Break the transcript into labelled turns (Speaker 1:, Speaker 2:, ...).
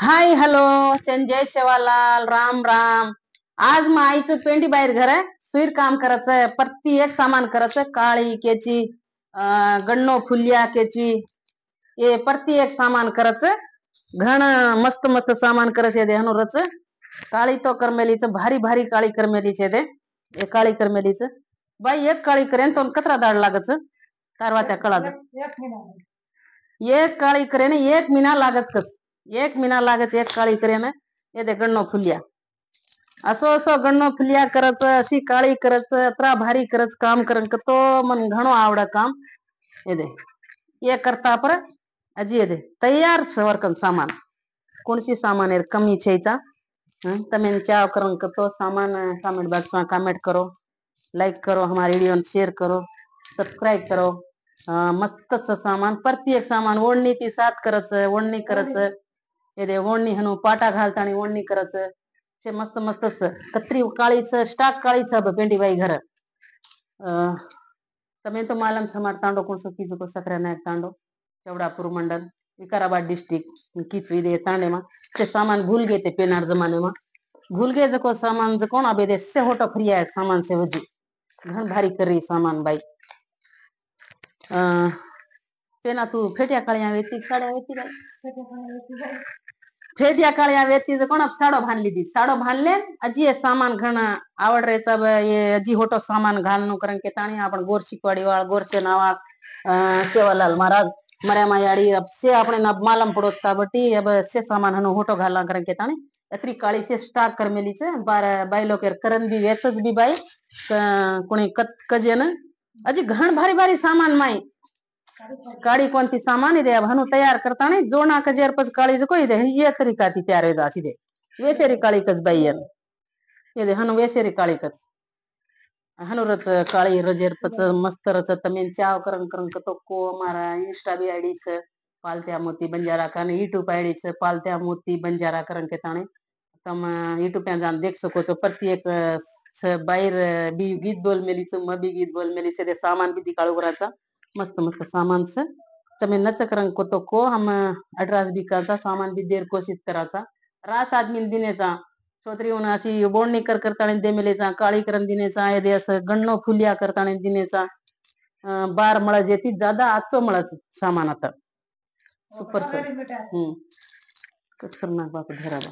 Speaker 1: Hi hello Sanjay Sevalal Ram Ram. आज मग आईचं पेंडी बाहेर घर आहे, सुईर काम करायचं, प्रति एक सामान करायचं, काळी केची गण्णो फुलिया केची ये प्रति एक सामान करायचं, घण मस्त मस्त सामान करायचे दे हनुरच। काळी तो करमेलीच भारी भारी काळी करमेलीचे दे, ये काळी करमेलीच बाई एक काळी करेन तो कतरा दाड लागच कारवा त्या कळाद एक काळी करेन 1 महिना लागत कस 1 महिना लागत एक काळी करेन ये दे गण्णो फुलिया असो असो गण्णो फुलिया करत अशी काळी करत अत्रा भारी करत काम करन तो मन घणो आवड काम ये दे ये करता पर अजी ये दे तैयार सवरकन सामान कोणसी सामान है कमी छेचा तमें चाव करन तो सामान कमेंट बॉक्स में कमेंट करो, लाइक करो, हमारे वीडियो शेयर करो, सब्सक्राइब करो। मस्त सामान प्रति एक सामान ओढणी ती सात करच ओढणी करच ये दे ओढणी हनु पाटा घालता आणि ओढणी करच से मस्त मस्त कत्री काळीच स्टाक काळीच पेंडी बाई घर तमें तो मालम समार तांडो कौन सो कीजो को सकरा नायक तांडो चौड़ापुर मंडल विकाराबाद डिस्ट्रिक्ट कीचवी दे तांडे में से सामान भूल गए थे पेनार जमाने में भूल गए जको सामान जो कौन अबे दे से होटो फ्रिया है सामान से वजी घन भारी कर रही सामान बाई पेना तू फेटिया कालिया वेती साड़ो वेती बाई फेटिया कालिया वेती जो कोण साड़ो भान लीधी साड़ो भान ले अजी ये सामान घण आवड रे सब ये अजी होटो सामान घालनो करन के ताणी आपण गोर शिकवाड़ी वाल गोर से नावा सेवालाल महाराज मरे मायाड़ी अब से अपने न मालम पड़ोसता बटी अब से सामान हनु होटो घालना करन के ताणी अत्री काली से स्टॉक कर मेली से बार बाई लोकेर करन भी वेचस भी बाई कोणी कत कजेन अजी घण भारी भारी सामान माई काड़ी कोणती सामान ಇದೆ हनु तैयार करताने जोना कजेर पच काली जो कोई दे ये तरीका ती तैयार है दासी दे वेसेरी काली कस बाईयन ये दे हनु वेसेरी काली कस हनु रच काली रजेर पच मस्त रच तमें चाव करन करन तो को हमारा इंस्टा भी आईडी से पालत्या मोती बंजारा का यूट्यूब आईडी से पालत्या मोती बंजारा करन के ताने तम यूट्यूब पे जान देख सको तो प्रत्येक बाहर भी गीत बोल मेली से मैं भी गीत बोल मेली से दे सामान भी दिखाड़ू कराचा मस्त मस्त सामान से तमें नचक रंग को तो को हम एड्रेस भी करता सामान भी देर कोशिश कराचा रास आदमी दिनेचा सोत्री उन अशी बोलणी कर करताने दे मेलेचा काळी करन दिनेचा ये दे असं गण्णो फुलिया करताने दिनेचा बार मळ जेती ज्यादा आजचो मळच सामान आता सुपर सर कट करना बाप धराला